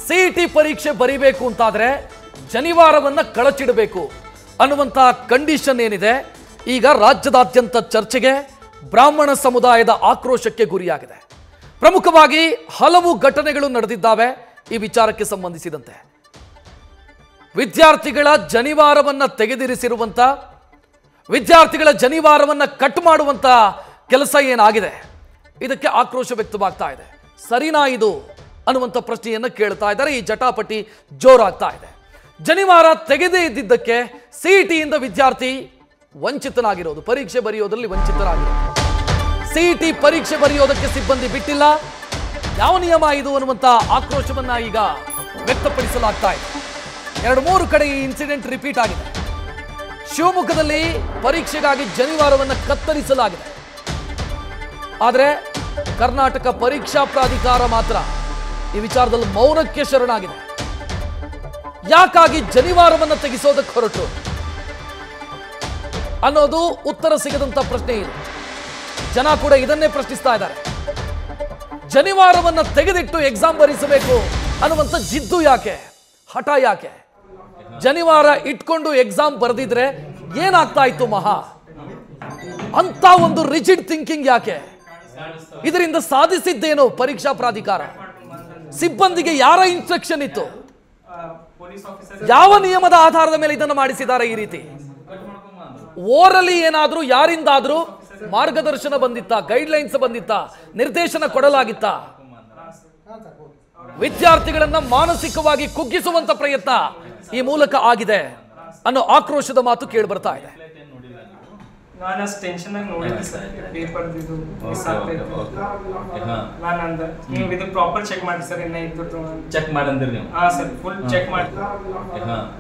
CET ಪರೀಕ್ಷೆ ಬರೀಬೇಕು ಅಂತಾದ್ರೆ ಶನಿವಾರವನ್ನ ಕಳಚಿಡಬೇಕು ಅನ್ನುವಂತ ಕಂಡೀಷನ್ ಏನಿದೆ ಈಗ ರಾಜ್ಯದಾದ್ಯಂತ ಚರ್ಚೆಗೆ ಬ್ರಾಹ್ಮಣ ಸಮುದಾಯದ ಆಕ್ರೋಶಕ್ಕೆ ಗುರಿಯಾಗಿದೆ. ಪ್ರಮುಖವಾಗಿ ಹಲವು ಘಟನೆಗಳು ನಡೆದಿದ್ದಾವೆ ಈ ವಿಚಾರಕ್ಕೆ ಸಂಬಂಧಿಸಿದಂತೆ. ವಿದ್ಯಾರ್ಥಿಗಳ ಜನಿವಾರವನ್ನ ತೆಗೆದಿರಿಸಿರುವಂತ ವಿದ್ಯಾರ್ಥಿಗಳ ಜನಿವಾರವನ್ನ ಕಟ್ ಮಾಡುವಂತ ಕೆಲಸ ಏನಾಗಿದೆ ಇದಕ್ಕೆ ಆಕ್ರೋಶ ವ್ಯಕ್ತವಾಗ್ತಾ ಇದೆ. ಸರಿನಾ ಇದು ಅನ್ನುವಂಥ ಪ್ರಶ್ನೆಯನ್ನು ಕೇಳ್ತಾ ಇದ್ದಾರೆ. ಈ ಜಟಾಪಟಿ ಜೋರಾಗ್ತಾ ಇದೆ. ಜನಿವಾರ ತೆಗೆದೇ ಇದ್ದಿದ್ದಕ್ಕೆ ಸಿಇಟಿಯಿಂದ ವಿದ್ಯಾರ್ಥಿ ವಂಚಿತನಾಗಿರೋದು, ಪರೀಕ್ಷೆ ಬರೆಯೋದ್ರಲ್ಲಿ ವಂಚಿತರಾಗಿರೋದು. ಸಿಇಟಿ ಪರೀಕ್ಷೆ ಬರೆಯೋದಕ್ಕೆ ಸಿಬ್ಬಂದಿ ಬಿಟ್ಟಿಲ್ಲ, ಯಾವ ನಿಯಮ ಇದು ಅನ್ನುವಂಥ ಆಕ್ರೋಶವನ್ನ ಈಗ ವ್ಯಕ್ತಪಡಿಸಲಾಗ್ತಾ ಇದೆ. 2-3 ಕಡೆ ಈ ಇನ್ಸಿಡೆಂಟ್ ರಿಪೀಟ್ ಆಗಿದೆ. ಶಿವಮೊಗ್ಗದಲ್ಲಿ ಪರೀಕ್ಷೆಗಾಗಿ ಜನಿವಾರವನ್ನು ಕತ್ತರಿಸಲಾಗಿದೆ. ಆದರೆ ಕರ್ನಾಟಕ ಪರೀಕ್ಷಾ ಪ್ರಾಧಿಕಾರ ಮಾತ್ರ ಈ ವಿಚಾರದಲ್ಲಿ ಮೌನಕ್ಕೆ ಶರಣಾಗಿದೆ. ಯಾಕಾಗಿ ಜನಿವಾರವನ್ನು ತೆಗೆಸೋದಕ್ಕೆ ಹೊರಟು ಅನ್ನೋದು ಉತ್ತರ ಸಿಗದಂತ ಪ್ರಶ್ನೆ ಇದೆ. ಜನ ಕೂಡ ಇದನ್ನೇ ಪ್ರಶ್ನಿಸ್ತಾ ಇದ್ದಾರೆ. ಜನಿವಾರವನ್ನು ತೆಗೆದಿಟ್ಟು ಎಕ್ಸಾಮ್ ಬರೆಸಬೇಕು ಅನ್ನುವಂಥ ಜಿದ್ದು ಯಾಕೆ, ಹಠ ಯಾಕೆ? ಜನಿವಾರ ಇಟ್ಕೊಂಡು ಎಕ್ಸಾಮ್ ಬರೆದಿದ್ರೆ ಏನಾಗ್ತಾ ಇತ್ತು ಮಹಾ? ಅಂತ ಒಂದು ರಿಜಿಡ್ ಥಿಂಕಿಂಗ್ ಯಾಕೆ? ಇದರಿಂದ ಸಾಧಿಸಿದ್ದೇನು ಪರೀಕ್ಷಾ ಪ್ರಾಧಿಕಾರ? ಸಿಬ್ಬಂದಿಗೆ ಯಾರ ಇನ್ಸ್ಟ್ರಕ್ಷನ್ ಇತ್ತು? ಯಾವ ನಿಯಮದ ಆಧಾರದ ಮೇಲೆ ಇದನ್ನು ಮಾಡಿಸಿದ್ದಾರೆ? ಈ ರೀತಿ ಓರಲಿ ಏನಾದ್ರೂ ಯಾರಿಂದಾದ್ರೂ ಮಾರ್ಗದರ್ಶನ ಬಂದಿತ್ತ, ಗೈಡ್ಲೈನ್ಸ್ ಬಂದಿತ್ತ, ನಿರ್ದೇಶನ ಕೊಡಲಾಗಿತ್ತ? ವಿದ್ಯಾರ್ಥಿಗಳನ್ನ ಮಾನಸಿಕವಾಗಿ ಕುಗ್ಗಿಸುವಂತ ಪ್ರಯತ್ನ ಈ ಮೂಲಕ ಆಗಿದೆ ಅನ್ನೋ ಆಕ್ರೋಶದ ಮಾತು ಕೇಳಿ ಬರ್ತಾ ಇದೆ. ನಾನು ಅಷ್ಟು ಟೆನ್ಷನ್ ಆಗಿ ನೋಡಿದ್ದೆ ಸರ್, ಪೇಪರ್ ಇದು ಮಿಸ್ ಆಗ್ತೈತೆ. ನಾನು ಅಂದ ನೀವು ಇದು ಪ್ರಾಪರ್ ಚೆಕ್ ಮಾಡಿ ಸರ್, ಇನ್ನ ಇದ್ದು ಚೆಕ್ ಮಾಡಂದ್ರಿ ನೀವು? ಹಾ ಸರ್, ಫುಲ್ ಚೆಕ್ ಮಾಡಿ.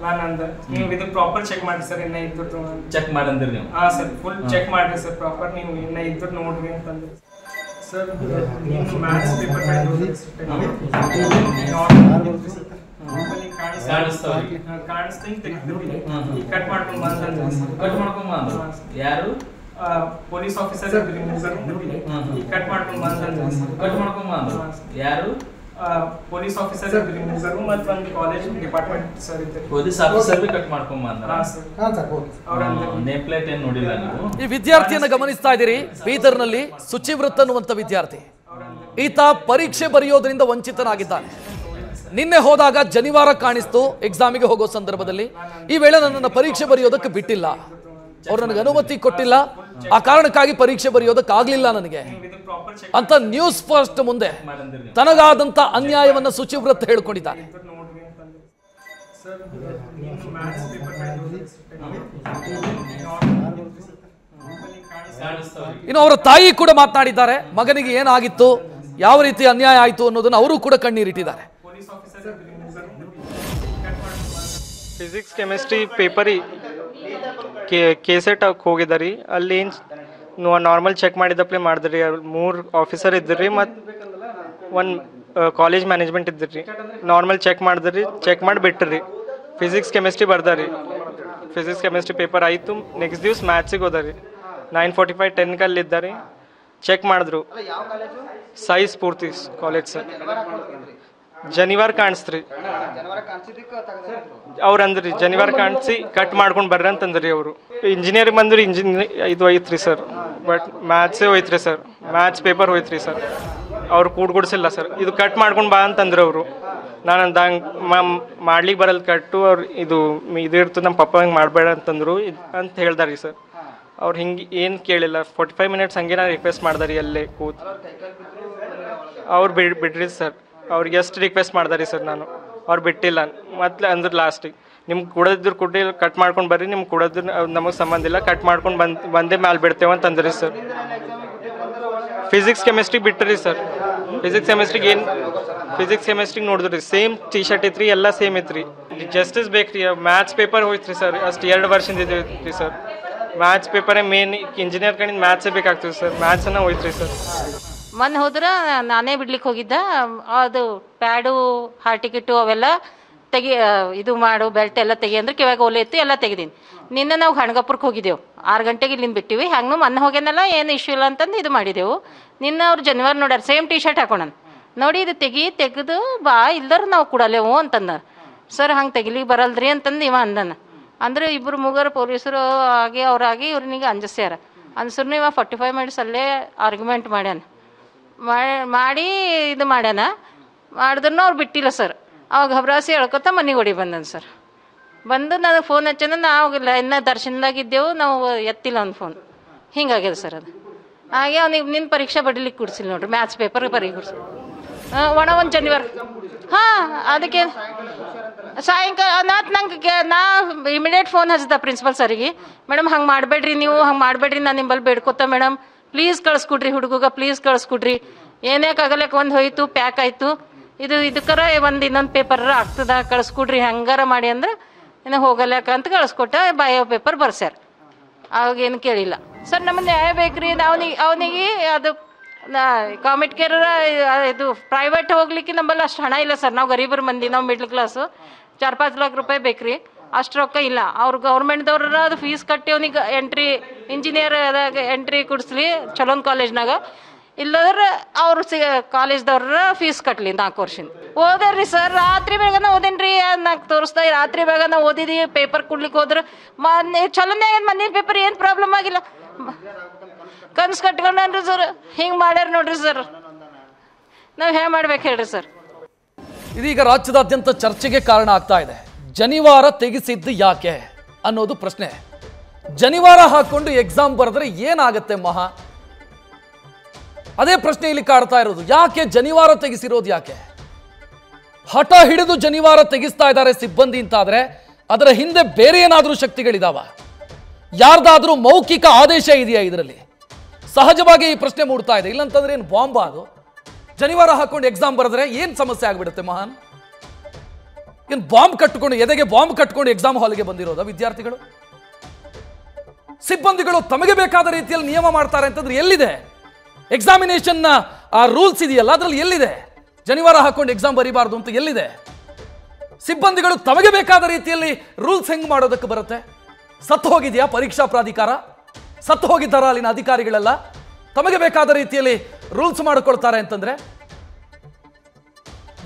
ನಾನು ಅಂದ ನೀವು ಇದು ಪ್ರಾಪರ್ ಚೆಕ್ ಮಾಡಿ ಸರ್, ಇನ್ನ ಇದ್ದು ಚೆಕ್ ಮಾಡಂದ್ರಿ ನೀವು? ಹಾ ಸರ್, ಫುಲ್ ಚೆಕ್ ಮಾಡ್ರಿ ಸರ್, ಪ್ರಾಪರ್ ನೀವು ಇನ್ನ ಇದ್ದು ನೋಡ್ರಿ ಅಂತಂದ್ರೆ ಸರ್. ನೀವು ಮ್ಯಾಥ್ಸ್ ಪೇಪರ್ ಕಟ್ ಮಾಡ್ಕೊಂಡು ಬಂದ್ರೆ ಯಾರು ಪೊಲೀಸ್ ಆಫೀಸರ್ ಕಟ್ ಮಾಡ್ಕೊಂಡು ಬಂದ್ರೆ ಯಾರು ಪೊಲೀಸ್ ಆಫೀಸರ್ ಮತ್ತು ಒಂದು ಕಾಲೇಜ್ ಡಿಪಾರ್ಟ್ಮೆಂಟ್ ಸರ್ ಇದ್ದಾರೆ. ಪೊಲೀಸ್ ಆಫೀಸರ್ ಕಟ್ ಮಾಡ್ಕೊಂಡ್ ಬಂದ್ರ? ನೇಮ್ ಪ್ಲೇಟ್ ಏನ್ ನೋಡಿಲ್ಲ ನೀವು? ಈ ವಿದ್ಯಾರ್ಥಿಯನ್ನ ಗಮನಿಸ್ತಾ ಇದ್ದೀರಿ. ಬೀದರ್ನಲ್ಲಿ ಸುಚಿವೃತ್ ಅನ್ನುವಂಥ ವಿದ್ಯಾರ್ಥಿ, ಈತ ಪರೀಕ್ಷೆ ಬರೆಯೋದ್ರಿಂದ ವಂಚಿತನಾಗಿದ್ದಾನೆ. ನಿನ್ನೆ ಹೋದಾಗ ಜನಿವಾರ ಕಾಣಿಸ್ತು ಎಕ್ಸಾಮಿಗೆ ಹೋಗೋ ಸಂದರ್ಭದಲ್ಲಿ. ಈ ವೇಳೆ ನನ್ನನ್ನು ಪರೀಕ್ಷೆ ಬರೆಯೋದಕ್ಕೆ ಬಿಟ್ಟಿಲ್ಲ, ಅವ್ರು ನನಗೆ ಅನುಮತಿ ಕೊಟ್ಟಿಲ್ಲ, ಆ ಕಾರಣಕ್ಕಾಗಿ ಪರೀಕ್ಷೆ ಬರೆಯೋದಕ್ಕಾಗ್ಲಿಲ್ಲ ನನಗೆ ಅಂತ ನ್ಯೂಸ್ ಫಸ್ಟ್ ಮುಂದೆ ತನಗಾದಂತ ಅನ್ಯಾಯವನ್ನ ಸುಚಿವೃತ್ ಹೇಳ್ಕೊಂಡಿದ್ದಾನೆ. ಇನ್ನು ಅವರ ತಾಯಿ ಕೂಡ ಮಾತನಾಡಿದ್ದಾರೆ. ಮಗನಿಗೆ ಏನಾಗಿತ್ತು, ಯಾವ ರೀತಿ ಅನ್ಯಾಯ ಆಯಿತು ಅನ್ನೋದನ್ನ ಅವರು ಕೂಡ ಕಣ್ಣೀರಿಟ್ಟಿದ್ದಾರೆ. ಫಿಸಿಕ್ಸ್ ಕೆಮಿಸ್ಟ್ರಿ ಪೇಪರ್ ಕೇಸೆಟ್ ಹೋಗಿದ್ದಾರೆ. ಅಲ್ಲಿ ಏನು ನಾರ್ಮಲ್ ಚೆಕ್ ಮಾಡಿದಪ್ಲೆ ಮಾಡಿದ್ರಿ. 3 ಆಫೀಸರ್ ಇದ್ದಿರಿ ಮತ್ತು 1 ಕಾಲೇಜ್ ಮ್ಯಾನೇಜ್ಮೆಂಟ್ ಇದ್ದಿರಿ. ನಾರ್ಮಲ್ ಚೆಕ್ ಮಾಡಿದ್ರಿ, ಚೆಕ್ ಮಾಡಿ ಬಿಟ್ಟಿರಿ. ಫಿಸಿಕ್ಸ್ ಕೆಮಿಸ್ಟ್ರಿ ಬರ್ದಾರಿ. ಫಿಸಿಕ್ಸ್ ಕೆಮಿಸ್ಟ್ರಿ ಪೇಪರ್ ಆಯಿತು. ನೆಕ್ಸ್ಟ್ ದಿವ್ಸ ಮ್ಯಾಥ್ಸಿಗೆ ಹೋದಾರಿ. 9:45 10 ಇದ್ದಾರೆ. ಚೆಕ್ ಮಾಡಿದ್ರು. Sai Spoorthi college sir. ಜನಿವಾರ ಕಾಣಿಸ್ತ್ರಿ. ಅವ್ರು ಅಂದ್ರಿ ಜನಿವಾರ ಕಾಣಿಸಿ ಕಟ್ ಮಾಡ್ಕೊಂಡು ಬರ್ರಿ ಅಂತಂದ್ರಿ. ಅವರು ಇಂಜಿನಿಯರಿಂಗ್ ಬಂದ್ರಿ. ಇದು ಹೋಯ್ತ್ರಿ ಸರ್, ಬಟ್ ಮ್ಯಾಥ್ಸೇ ಹೋಯ್ತ್ರಿ ಸರ್. ಮ್ಯಾಥ್ಸ್ ಪೇಪರ್ ಹೋಯ್ತ್ರಿ ಸರ್. ಅವ್ರು ಕೂಡ್ಸಿಲ್ಲ ಸರ್. ಇದು ಕಟ್ ಮಾಡ್ಕೊಂಡು ಬಾ ಅಂತಂದ್ರೆ ಅವರು. ನಾನು ಅಂದ ಹಂಗೆ ಮಾಡ್ಲಿಕ್ಕೆ ಬರಲ್ಲ ಕಟ್ಟು. ಅವ್ರು ಇದು ಇರ್ತದೆ, ನಮ್ಮ ಪಪ್ಪ ಹಂಗೆ ಮಾಡಬೇಡ ಅಂತಂದ್ರು ಅಂತ ಹೇಳ್ದಾರಿ ಸರ್. ಅವ್ರು ಹಿಂಗೆ ಏನು ಕೇಳಿಲ್ಲ. 45 ಮಿನಿಟ್ಸ್ ಹಂಗೆ ನಾನು ರಿಕ್ವೆಸ್ಟ್ ಮಾಡ್ದಾರಿ ಅಲ್ಲೇ ಕೂತ್. ಅವ್ರು ಬಿಡ್ರಿ ಸರ್. ಅವ್ರಿಗೆ ಎಷ್ಟು ರಿಕ್ವೆಸ್ಟ್ ಮಾಡ್ದಾರಿ ಸರ್ ನಾನು, ಅವ್ರು ಬಿಟ್ಟಿಲ್ಲ. ಮತ್ತೆ ಅಂದ್ರೆ ಲಾಸ್ಟಿಗೆ ನಿಮ್ಗೆ ಕೊಡೋದಿದ್ರು ಕೊಟ್ಟಿಲ್ಲ, ಕಟ್ ಮಾಡ್ಕೊಂಡು ಬರ್ರಿ, ನಿಮ್ಗೆ ಕೊಡೋದ್ರ ನಮಗೆ ಸಂಬಂಧ ಇಲ್ಲ, ಕಟ್ ಮಾಡ್ಕೊಂಡು ಬಂದೇ ಮ್ಯಾಲೆ ಬಿಡ್ತೇವೆ ಅಂತಂದ್ರಿ ಸರ್. ಫಿಸಿಕ್ಸ್ ಕೆಮಿಸ್ಟ್ರಿಗೆ ಬಿಟ್ಟರಿ ಸರ್. ಫಿಸಿಕ್ಸ್ ಕೆಮಿಸ್ಟ್ರಿಗೆ ನೋಡಿದ್ರಿ ಸೇಮ್ ಟಿ ಶರ್ಟ್ ಇತ್ತು ರೀ, ಎಲ್ಲ ಸೇಮ್ ಇತ್ತು ರೀ. ಜಸ್ಟಿಸ್ ಬೇಕು ರೀ. ಮ್ಯಾಥ್ಸ್ ಪೇಪರ್ ಹೋಯ್ತು ರೀ ಸರ್. ಅಷ್ಟು 2 ವರ್ಷದಿಂದ ಇದೈತಿ ಸರ್. ಮ್ಯಾಥ್ಸ್ ಪೇಪರೇ ಮೇನ್. ಇಂಜಿನಿಯರ್ ಕಡೆಯಿಂದ ಮ್ಯಾಥ್ಸೇ ಬೇಕಾಗ್ತದೆ ಸರ್. ಮ್ಯಾಥ್ಸನ್ನ ಹೋಯ್ತು ರೀ ಸರ್. ಮೊನ್ನೆ ಹೋದ್ರೆ ನಾನೇ ಬಿಡ್ಲಿಕ್ಕೆ ಹೋಗಿದ್ದ. ಅದು ಪ್ಯಾಡು, ಹಾಲ್ ಟಿಕೆಟು ಅವೆಲ್ಲ ಇದು ಮಾಡು, ಬೆಲ್ಟ್ ಎಲ್ಲ ತೆಗಿ ಅಂದ್ರೆ ಕಿವಾಗ ಓಲೆ ಇತ್ತು, ಎಲ್ಲ ತೆಗೆದೀನಿ. ನಿನ್ನೆ ನಾವು ಹಣಗಪ್ಪುರಕ್ಕೆ ಹೋಗಿದ್ದೆವು. 6 ಗಂಟೆಗೆ ಇಲ್ಲಿಂದ ಬಿಟ್ಟಿವಿ. ಹಂಗೆ ಮೊನ್ನೆ ಹೋಗ್ಯಾನಲ್ಲ, ಏನು ಇಶ್ಯೂ ಇಲ್ಲ ಅಂತಂದು ಇದು ಮಾಡಿದೆವು. ನಿನ್ನೆ ಅವ್ರು ಜನಿವಾರ ನೋಡ್ಯಾರ, ಸೇಮ್ ಟಿ ಶರ್ಟ್ ಹಾಕೊಂಡನ್. ನೋಡಿ ಇದು ತೆಗೆದು ಬಾ ಇಲ್ದಾರ ನಾವು ಕೊಡಲೇವು ಅಂತಂದ. ಸರ್ ಹಂಗೆ ತೆಗಿಲಿಕ್ಕೆ ಬರಲ್ರಿ ಅಂತಂದು ಇವ ಅಂದನ. ಅಂದ್ರೆ ಇಬ್ಬರು ಮೂಗರು ಪೊಲೀಸರು ಅವ್ರಾಗಿ ಇವ್ರನಿಗೆ ಅಂಜಿಸ್ಯಾರ. ಅನ್ಸರ್ನು ಇವ 45 ಮಿನಿಟ್ಸ್ ಅಲ್ಲೇ ಆರ್ಗ್ಯುಮೆಂಟ್ ಮಾಡ್ಯಾನ. ಮಾಡಿ ಇದು ಮಾಡ್ಯಾನ. ಮಾಡಿದ್ರೂ ಅವ್ರು ಬಿಟ್ಟಿಲ್ಲ ಸರ್. ಅವಾಗ ಹಬ್ರಾಸಿ ಹೇಳ್ಕೊತ ಮನೆಗೆ ಹೊಡಿ ಬಂದನು ಸರ್. ಬಂದು ನನಗೆ ಫೋನ್ ಹಚ್ಚನ. ನಾವು ಇನ್ನೂ ದರ್ಶನದಾಗಿದ್ದೆವು, ನಾವು ಎತ್ತಿಲ್ಲ ಅವ್ನ ಫೋನ್. ಹಿಂಗಾಗ್ಯದ ಸರ್ ಅದು. ಹಾಗೆ ಅವ್ನಿಗೆ ನಿನ್ನ ಪರೀಕ್ಷೆ ಬಡಿಲಿಕ್ಕೆ ಕೊಡ್ಸಿಲ್ಲ ನೋಡ್ರಿ, ಮ್ಯಾಥ್ಸ್ ಪೇಪರ್ ಬರೀಲಿಕ್ಕೆ ಕೊಡ್ಸಿ. ಒಂದು ಶನಿವಾರ. ಹಾಂ, ಅದಕ್ಕೆ ಸಾಯಂಕಾಲ ನಾ ಇಮಿಡಿಯೇಟ್ ಫೋನ್ ಹಚ್ಚಿದ ಪ್ರಿನ್ಸಿಪಲ್ ಸರಿಗೆ. ಮೇಡಮ್ ಹಂಗೆ ಮಾಡಬೇಡ್ರಿ, ನೀವು ಹಂಗೆ ಮಾಡಬೇಡ್ರಿ, ನಾನು ನಿಂಬಲ್ಲಿ ಬೇಡ್ಕೊತ ಮೇಡಮ್, ಪ್ಲೀಸ್ ಕಳಿಸ್ಕೊಡ್ರಿ ಹುಡುಗ, ಪ್ಲೀಸ್ ಕಳಿಸ್ಕೊಡ್ರಿ. ಏನೇಕಾಗಲಕ್ಕೆ ಒಂದು ಹೋಯ್ತು, ಪ್ಯಾಕ್ ಆಯಿತು, ಇದಕ್ಕರ ಇನ್ನೊಂದು ಪೇಪರ್ ಆಗ್ತದ, ಕಳಿಸ್ಕೊಡ್ರಿ ಹಂಗಾರ ಮಾಡಿ ಅಂದ್ರೆ ಇನ್ನು ಹೋಗಲ್ಯಾಕ ಅಂತ ಕಳಿಸ್ಕೊಟ್ಟ. Bio paper ಬರ್ಸ್ಯಾರ. ಅವಾಗೇನು ಕೇಳಿಲ್ಲ ಸರ್. ನಮಗೆ ನ್ಯಾಯ ಬೇಕ್ರಿ. ಅವನಿಗೆ ಅದು ಕಾಮೆಟ್ ಕೇರ್ ಇದು ಪ್ರೈವೇಟ್ ಹೋಗ್ಲಿಕ್ಕೆ ನಮ್ಮಲ್ಲಿ ಅಷ್ಟು ಹಣ ಇಲ್ಲ ಸರ್. ನಾವು ಗರೀಬರ ಮಂದಿ, ನಾವು ಮಿಡ್ಲ್ ಕ್ಲಾಸು. 4-5 ಲಕ್ಷ ರೂಪಾಯಿ ಬೇಕ್ರಿ, ಅಷ್ಟು ರೊಕ್ಕ ಇಲ್ಲ. ಅವ್ರು ಗೌರ್ಮೆಂಟ್ದವ್ರ ಅದು ಫೀಸ್ ಕಟ್ಟಿ ಅವನಿಗೆ ಇಂಜಿನಿಯರ್ ಎಂಟ್ರಿ ಕೊಡಿಸ್ಲಿ ಚಲೋನ್ ಕಾಲೇಜ್ನಾಗ. ಇಲ್ಲದ್ರೆ ಅವ್ರು ಕಾಲೇಜ್ದವ್ರ ಫೀಸ್ ಕಟ್ಟಲಿ 4 ವರ್ಷದಿಂದ. ಓದ್ರಿ ಸರ್, ರಾತ್ರಿ ಬೇಗನ ಓದೇನ್ರಿ. ನಾಲ್ಕು ತೋರಿಸ್ತಾ ರಾತ್ರಿ ಬೇಗನ ಓದಿದೀವಿ. ಪೇಪರ್ ಕೊಡ್ಲಿಕ್ಕೆ ಹೋದ್ರೆ ಚಲೋನೇ ಮನೆ ಪೇಪರ್ ಏನು ಪ್ರಾಬ್ಲಮ್ ಆಗಿಲ್ಲ. ಕನ್ಸು ಕಟ್ಕೊಂಡ್ರಿ ಸರ್. ಹಿಂಗೆ ಮಾಡ್ಯಾರ ನೋಡ್ರಿ ಸರ್. ನಾವು ಹೇಗೆ ಮಾಡ್ಬೇಕು ಹೇಳ್ರಿ ಸರ್. ಇದೀಗ ರಾಜ್ಯದಾದ್ಯಂತ ಚರ್ಚೆಗೆ ಕಾರಣ ಆಗ್ತಾ ಇದೆ. ಜನಿವಾರ ತೆಗೆಸಿದ್ದು ಯಾಕೆ ಅನ್ನೋದು ಪ್ರಶ್ನೆ. ಜನಿವಾರ ಹಾಕೊಂಡು ಎಕ್ಸಾಮ್ ಬರೆದ್ರೆ ಏನಾಗತ್ತೆ ಮಹಾ? ಅದೇ ಪ್ರಶ್ನೆ ಇಲ್ಲಿ ಕಾಡ್ತಾ ಇರೋದು. ಯಾಕೆ ಜನಿವಾರ ತೆಗೆಸಿರೋದು ಯಾಕೆ? ಹಠ ಹಿಡಿದು ಜನಿವಾರ ತೆಗಿಸ್ತಾ ಇದ್ದಾರೆ ಸಿಬ್ಬಂದಿ ಅಂತಾದ್ರೆ ಅದರ ಹಿಂದೆ ಬೇರೆ ಏನಾದರೂ ಶಕ್ತಿಗಳಿದಾವ? ಯಾರ್ದಾದ್ರೂ ಮೌಖಿಕ ಆದೇಶ ಇದೆಯಾ ಇದರಲ್ಲಿ? ಸಹಜವಾಗಿ ಈ ಪ್ರಶ್ನೆ ಮೂಡ್ತಾ ಇದೆ. ಇಲ್ಲಂತಂದ್ರೆ ಏನು ಬಾಂಬ್? ಅದು ಜನಿವಾರ ಹಾಕೊಂಡು ಎಕ್ಸಾಮ್ ಬರೆದ್ರೆ ಏನು ಸಮಸ್ಯೆ ಆಗ್ಬಿಡುತ್ತೆ ಮಹಾನ್? ಏನು ಬಾಂಬ್ ಕಟ್ಕೊಂಡು, ಎದೆಗೆ ಬಾಂಬ್ ಕಟ್ಕೊಂಡು ಎಕ್ಸಾಮ್ ಹಾಲ್ಗೆ ಬಂದಿರೋದ ವಿದ್ಯಾರ್ಥಿಗಳು? ಸಿಬ್ಬಂದಿಗಳು ತಮಗೆ ಬೇಕಾದ ರೀತಿಯಲ್ಲಿ ನಿಯಮ ಮಾಡ್ತಾರೆ ಅಂತಂದ್ರೆ ಎಲ್ಲಿದೆ? ಎಕ್ಸಾಮಿನೇಷನ್ ಆ ರೂಲ್ಸ್ ಇದೆಯಲ್ಲ, ಅದರಲ್ಲಿ ಎಲ್ಲಿದೆ ಜನಿವಾರ ಹಾಕೊಂಡು ಎಕ್ಸಾಮ್ ಬರೀಬಾರ್ದು ಅಂತ? ಎಲ್ಲಿದೆ? ಸಿಬ್ಬಂದಿಗಳು ತಮಗೆ ಬೇಕಾದ ರೀತಿಯಲ್ಲಿ ರೂಲ್ಸ್ ಹೆಂಗ್ ಮಾಡೋದಕ್ಕೆ ಬರುತ್ತೆ? ಸತ್ತು ಹೋಗಿದೆಯಾ ಪರೀಕ್ಷಾ ಪ್ರಾಧಿಕಾರ? ಸತ್ತು ಹೋಗಿದ್ದಾರ ಅಲ್ಲಿನ ಅಧಿಕಾರಿಗಳೆಲ್ಲ? ತಮಗೆ ಬೇಕಾದ ರೀತಿಯಲ್ಲಿ ರೂಲ್ಸ್ ಮಾಡಿಕೊಳ್ತಾರೆ ಅಂತಂದ್ರೆ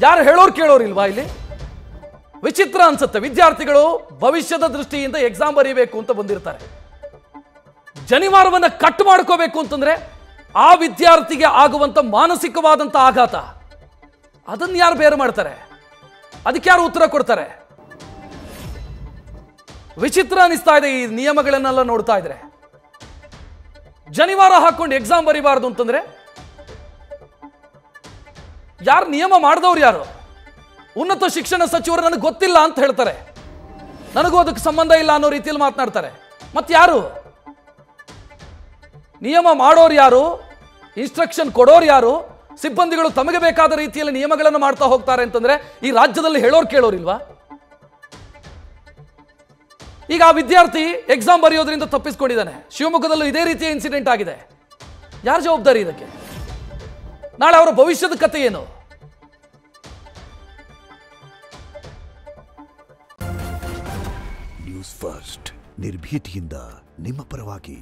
ಯಾರು ಹೇಳೋರು ಕೇಳೋರಿಲ್ವಾ ಇಲ್ಲಿ? ವಿಚಿತ್ರ ಅನ್ಸುತ್ತೆ. ವಿದ್ಯಾರ್ಥಿಗಳು ಭವಿಷ್ಯದ ದೃಷ್ಟಿಯಿಂದ ಎಕ್ಸಾಮ್ ಬರೀಬೇಕು ಅಂತ ಬಂದಿರ್ತಾರೆ. ಜನಿವಾರವನ್ನ ಕಟ್ ಮಾಡ್ಕೋಬೇಕು ಅಂತಂದ್ರೆ ಆ ವಿದ್ಯಾರ್ಥಿಗೆ ಆಗುವಂತ ಮಾನಸಿಕವಾದಂತ ಆಘಾತ, ಅದನ್ನ ಯಾರು ಬೇರೆ ಮಾಡ್ತಾರೆ? ಅದಕ್ಕೆ ಯಾರು ಉತ್ತರ ಕೊಡ್ತಾರೆ? ವಿಚಿತ್ರ ಅನಿಸ್ತಾ ಇದೆ ಈ ನಿಯಮಗಳನ್ನೆಲ್ಲ ನೋಡ್ತಾ ಇದ್ರೆ. ಜನಿವಾರ ಹಾಕೊಂಡು ಎಕ್ಸಾಮ್ ಬರೀಬಾರ್ದು ಅಂತಂದ್ರೆ ಯಾರು ನಿಯಮ ಮಾಡಿದವ್ರು ಯಾರು? ಉನ್ನತ ಶಿಕ್ಷಣ ಸಚಿವರು ನನಗೆ ಗೊತ್ತಿಲ್ಲ ಅಂತ ಹೇಳ್ತಾರೆ. ನನಗೂ ಅದಕ್ಕೆ ಸಂಬಂಧ ಇಲ್ಲ ಅನ್ನೋ ರೀತಿಯಲ್ಲಿ ಮಾತನಾಡ್ತಾರೆ. ಮತ್ತೆ ಯಾರು ನಿಯಮ ಮಾಡೋರು? ಯಾರು ಇನ್ಸ್ಟ್ರಕ್ಷನ್ ಕೊಡೋರು? ಯಾರು? ಸಿಬ್ಬಂದಿಗಳು ತಮಗೆ ಬೇಕಾದ ರೀತಿಯಲ್ಲಿ ನಿಯಮಗಳನ್ನು ಮಾಡ್ತಾ ಹೋಗ್ತಾರೆ ಅಂತಂದ್ರೆ ಈ ರಾಜ್ಯದಲ್ಲಿ ಹೇಳೋರು ಕೇಳೋರಿಲ್ವಾ? ಈಗ ಆ ವಿದ್ಯಾರ್ಥಿ ಎಕ್ಸಾಮ್ ಬರೆಯೋದ್ರಿಂದ ತಪ್ಪಿಸ್ಕೊಂಡಿದ್ದಾನೆ. ಶಿವಮೊಗ್ಗದಲ್ಲೂ ಇದೇ ರೀತಿಯ ಇನ್ಸಿಡೆಂಟ್ ಆಗಿದೆ. ಯಾರು ಜವಾಬ್ದಾರಿ ಇದಕ್ಕೆ? ನಾಳೆ ಅವರ ಭವಿಷ್ಯದ ಕಥೆ ಏನು? ನ್ಯೂಸ್ ಫಸ್ಟ್, ನಿರ್ಭೀತಿಯಿಂದ ನಿಮ್ಮ ಪರವಾಗಿ.